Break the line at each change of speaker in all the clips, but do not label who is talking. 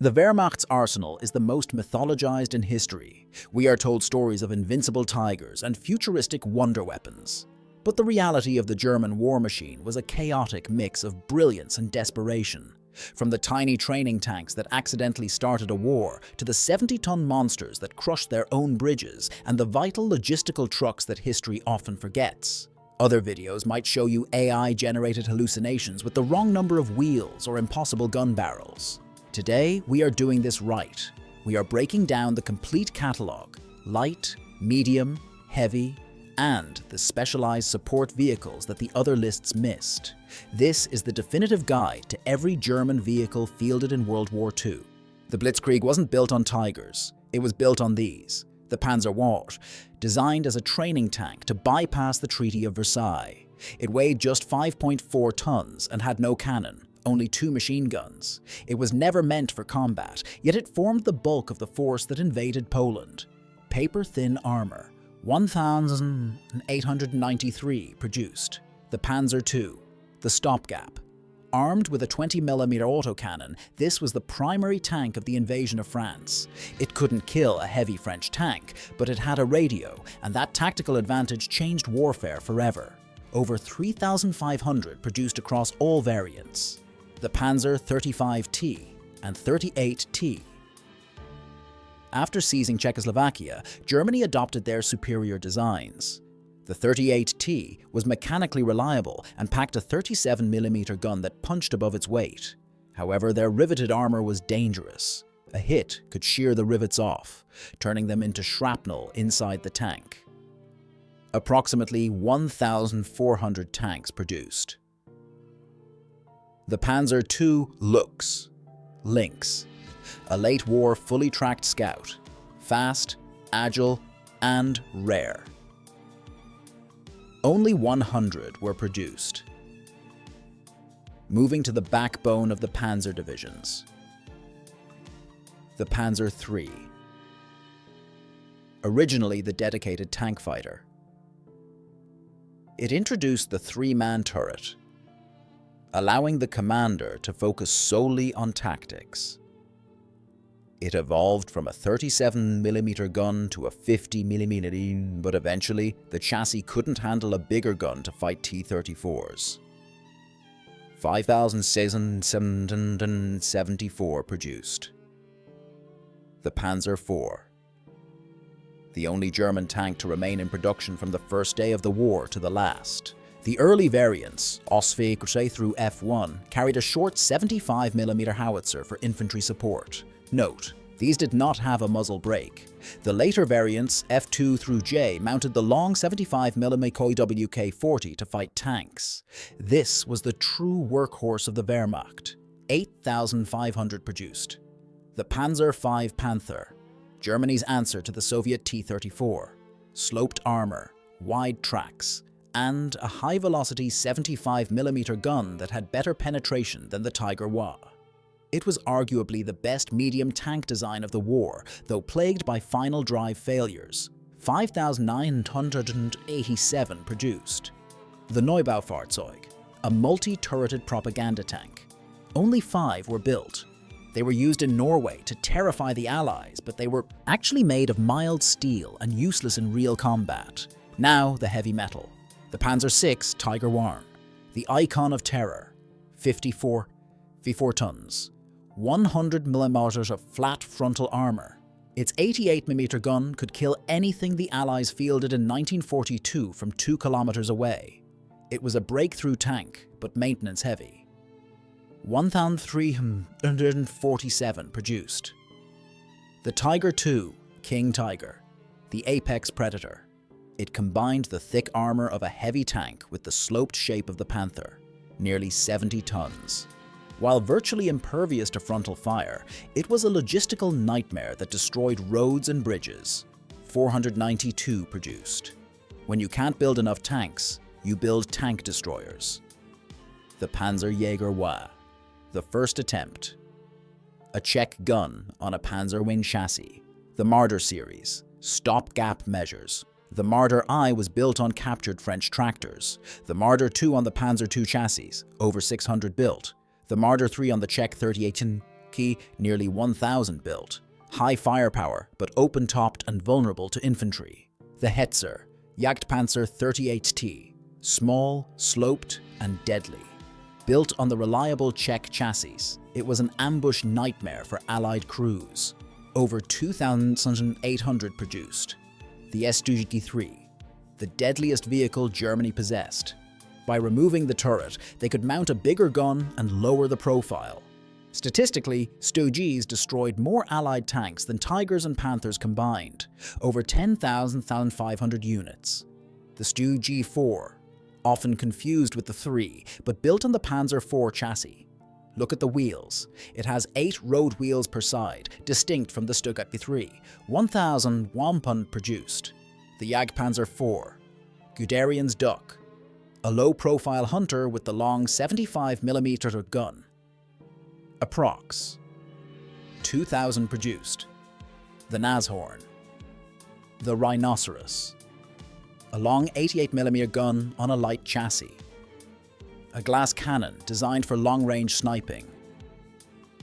The Wehrmacht's arsenal is the most mythologized in history. We are told stories of invincible tigers and futuristic wonder weapons. But the reality of the German war machine was a chaotic mix of brilliance and desperation. From the tiny training tanks that accidentally started a war, to the 70-ton monsters that crushed their own bridges, and the vital logistical trucks that history often forgets. Other videos might show you AI-generated hallucinations with the wrong number of wheels or impossible gun barrels. Today, we are doing this right. We are breaking down the complete catalog: light, medium, heavy, and the specialized support vehicles that the other lists missed. This is the definitive guide to every German vehicle fielded in World War II. The Blitzkrieg wasn't built on tigers, it was built on these. The Panzer IV, designed as a training tank to bypass the Treaty of Versailles. It weighed just 5.4 tons and had no cannon, only 2 machine guns. It was never meant for combat, yet it formed the bulk of the force that invaded Poland. Paper-thin armor, 1,893 produced. The Panzer II, the stopgap. Armed with a 20mm autocannon, this was the primary tank of the invasion of France. It couldn't kill a heavy French tank, but it had a radio, and that tactical advantage changed warfare forever. Over 3,500 produced across all variants. The Panzer XXXV and XXXVIII. After seizing Czechoslovakia, Germany adopted their superior designs. The XXXVIII was mechanically reliable and packed a 37mm gun that punched above its weight. However, their riveted armor was dangerous. A hit could shear the rivets off, turning them into shrapnel inside the tank. Approximately 1,400 tanks produced. The Panzer II Luchs, Lynx, a late-war fully tracked scout, fast, agile, and rare. Only 100 were produced. Moving to the backbone of the Panzer divisions. The Panzer III. Originally the dedicated tank fighter. It introduced the 3-man turret, allowing the commander to focus solely on tactics. It evolved from a 37mm gun to a 50mm, but eventually the chassis couldn't handle a bigger gun to fight T-34s. 5,674 produced. The Panzer IV. The only German tank to remain in production from the first day of the war to the last. The early variants, StuG through F1, carried a short 75mm howitzer for infantry support. Note, these did not have a muzzle brake. The later variants, F2 through J, mounted the long 75mm WK-40 to fight tanks. This was the true workhorse of the Wehrmacht. 8,500 produced. The Panzer V Panther, Germany's answer to the Soviet T-34. Sloped armor, wide tracks, and a high-velocity 75mm gun that had better penetration than the Tiger WWII. It was arguably the best medium tank design of the war, though plagued by final drive failures. 5,987 produced. The Neubaufahrzeug, a multi-turreted propaganda tank. Only 5 were built. They were used in Norway to terrify the Allies, but they were actually made of mild steel and useless in real combat. Now the heavy metal. The Panzer VI Tiger Warn, the icon of terror, 54 tons, 100mm of flat frontal armor. Its 88mm gun could kill anything the Allies fielded in 1942 from 2 kilometers away. It was a breakthrough tank, but maintenance heavy. 1,347 produced. The Tiger II, King Tiger, the apex predator. It combined the thick armor of a heavy tank with the sloped shape of the Panther, nearly 70 tons. While virtually impervious to frontal fire, it was a logistical nightmare that destroyed roads and bridges. 492 produced. When you can't build enough tanks, you build tank destroyers. The Panzer WWII, the first attempt. A Czech gun on a Panzerwind chassis. The Marder series, stopgap measures. The Marder I was built on captured French tractors. The Marder II on the Panzer II chassis, over 600 built. The Marder III on the Czech 38 Key nearly 1,000 built. High firepower, but open-topped and vulnerable to infantry. The Hetzer, Jagdpanzer 38T. Small, sloped, and deadly. Built on the reliable Czech chassis, it was an ambush nightmare for Allied crews. Over 2,800 produced. The StuG III, the deadliest vehicle Germany possessed. By removing the turret, they could mount a bigger gun and lower the profile. Statistically, StuGs destroyed more Allied tanks than Tigers and Panthers combined, over 10,500 units. The StuG IV, often confused with the III, but built on the Panzer IV chassis. Look at the wheels. It has 8 road wheels per side, distinct from the StuG III, 1,000 produced. The Jagdpanzer IV, Guderian's Duck, a low-profile hunter with the long 75mm gun. Approx. 2,000 produced. The Nashorn. The Rhinoceros, a long 88mm gun on a light chassis. A glass cannon designed for long-range sniping.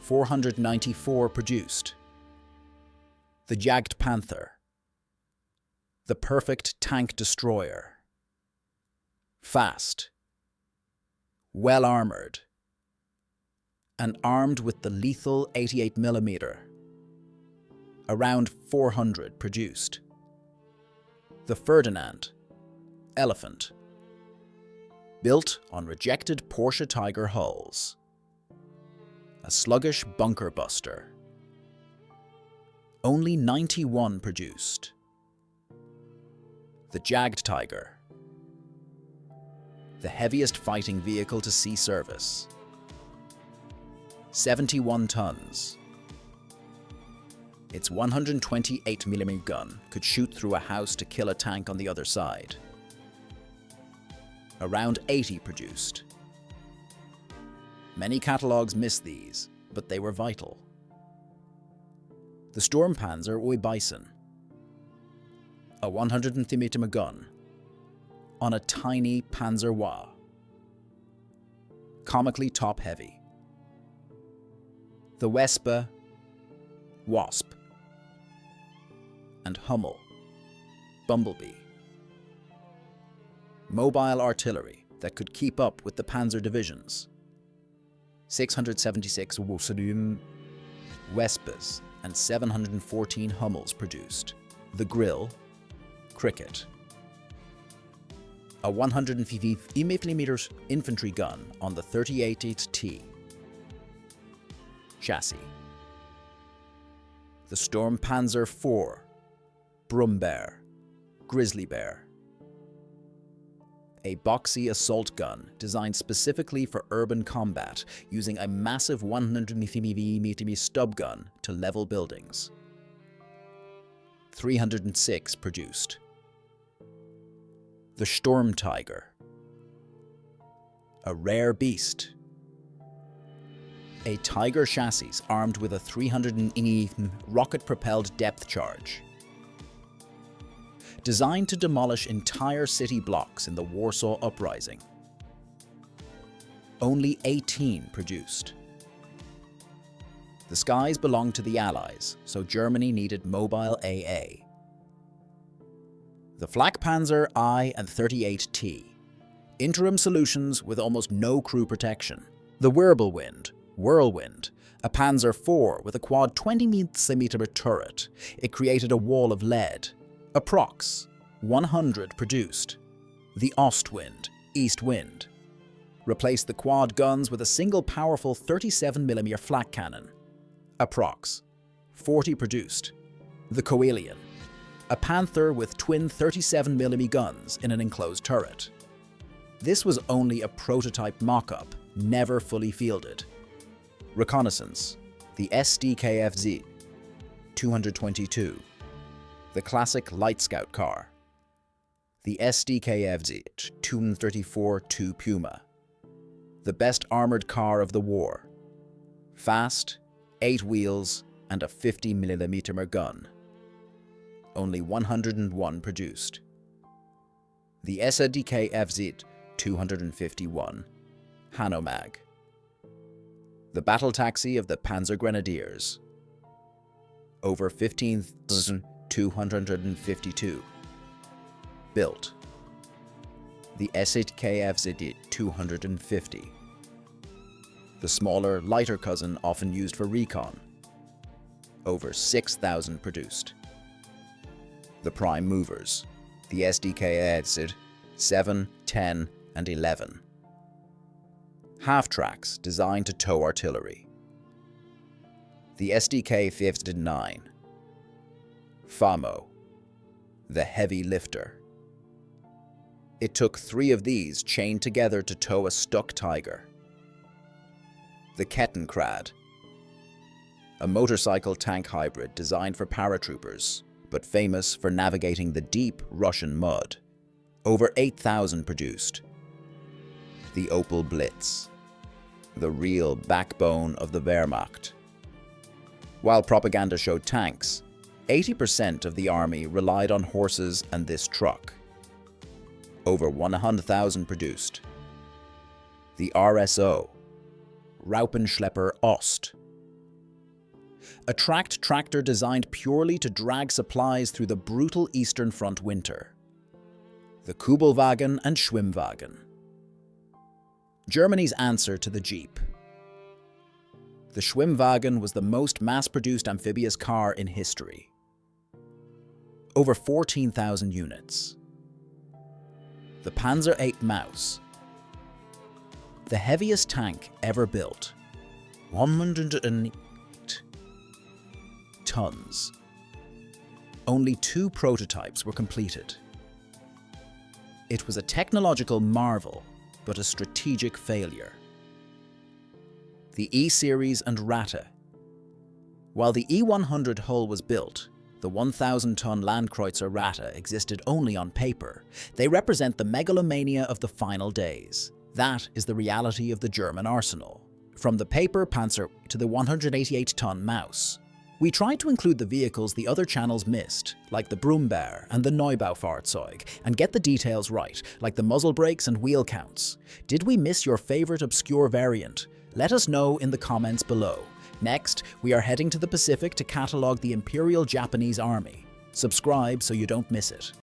494 produced. The Jagdpanther, the perfect tank destroyer. Fast, well-armored, and armed with the lethal 88mm. Around 400 produced. The Ferdinand, Elefant, built on rejected Porsche Tiger hulls. A sluggish bunker buster. Only 91 produced. The Jagdtiger, the heaviest fighting vehicle to see service. 71 tons. Its 128mm gun could shoot through a house to kill a tank on the other side. Around 80 produced. Many catalogues miss these, but they were vital. The Sturmpanzer IV, a 130mm gun on a tiny Panzer IV, comically top-heavy. The Wespe, Wasp, and Hummel, Bumblebee. Mobile artillery that could keep up with the panzer divisions. 676 Wespes and 714 Hummels produced. The Grille, Cricket, a 150mm infantry gun on the 38T chassis. The Sturmpanzer IV Brummbär, Grizzly Bear, a boxy assault gun designed specifically for urban combat, using a massive 150mm stub gun to level buildings. 306 produced. The Sturmtiger, a rare beast. A Tiger chassis armed with a 300mm rocket-propelled depth charge. Designed to demolish entire city blocks in the Warsaw Uprising. Only 18 produced. The skies belonged to the Allies, so Germany needed mobile AA. The Flak Panzer I and 38T, interim solutions with almost no crew protection. The Wirbelwind, Whirlwind, a Panzer IV with a quad 20mm turret. It created a wall of lead. Approx. 100 produced. The Ostwind, East Wind, replaced the quad guns with a single powerful 37mm flak cannon. Approx. 40 produced. The Coelian, a Panther with twin 37mm guns in an enclosed turret. This was only a prototype mock-up, never fully fielded. Reconnaissance, the StuG 222, the classic light scout car. The StuG 234-2 Puma, the best armored car of the war. Fast, 8 wheels, and a 50mm gun. Only 101 produced. The StuG 251, Hanomag, The battle taxi of the Panzer Grenadiers. Over 15,252. Built. The StuG 250. The smaller, lighter cousin often used for recon. Over 6,000 produced. The prime movers. The StuG 7, 10, and 11. Half-tracks designed to tow artillery. The StuG 9. FAMO, the heavy lifter. It took 3 of these chained together to tow a StuGTiger. The Kettenkrad, a motorcycle tank hybrid designed for paratroopers, but famous for navigating the deep Russian mud. Over 8,000 produced. The Opel Blitz, the real backbone of the Wehrmacht. While propaganda showed tanks, 80% of the army relied on horses and this truck. Over 100,000 produced. The RSO, Raupenschlepper Ost, a tracked tractor designed purely to drag supplies through the brutal Eastern Front winter. The Kubelwagen and Schwimmwagen. Germany's answer to the Jeep. The Schwimmwagen was the most mass-produced amphibious car in history. Over 14,000 units. The Panzer VIII Maus. The heaviest tank ever built. 108 tons. Only 2 prototypes were completed. It was a technological marvel, but a strategic failure. The E-Series and Ratte. While the E-100 hull was built, the 1,000-ton Landkreuzer Ratte existed only on paper. They represent the megalomania of the final days. That is the reality of the German arsenal. From the paper Panzer to the 188-ton Maus. We tried to include the vehicles the other channels missed, like the Brummbär and the Neubaufahrzeug, and get the details right, like the muzzle brakes and wheel counts. Did we miss your favorite obscure variant? Let us know in the comments below. Next, we are heading to the Pacific to catalog the Imperial Japanese Army. Subscribe so you don't miss it.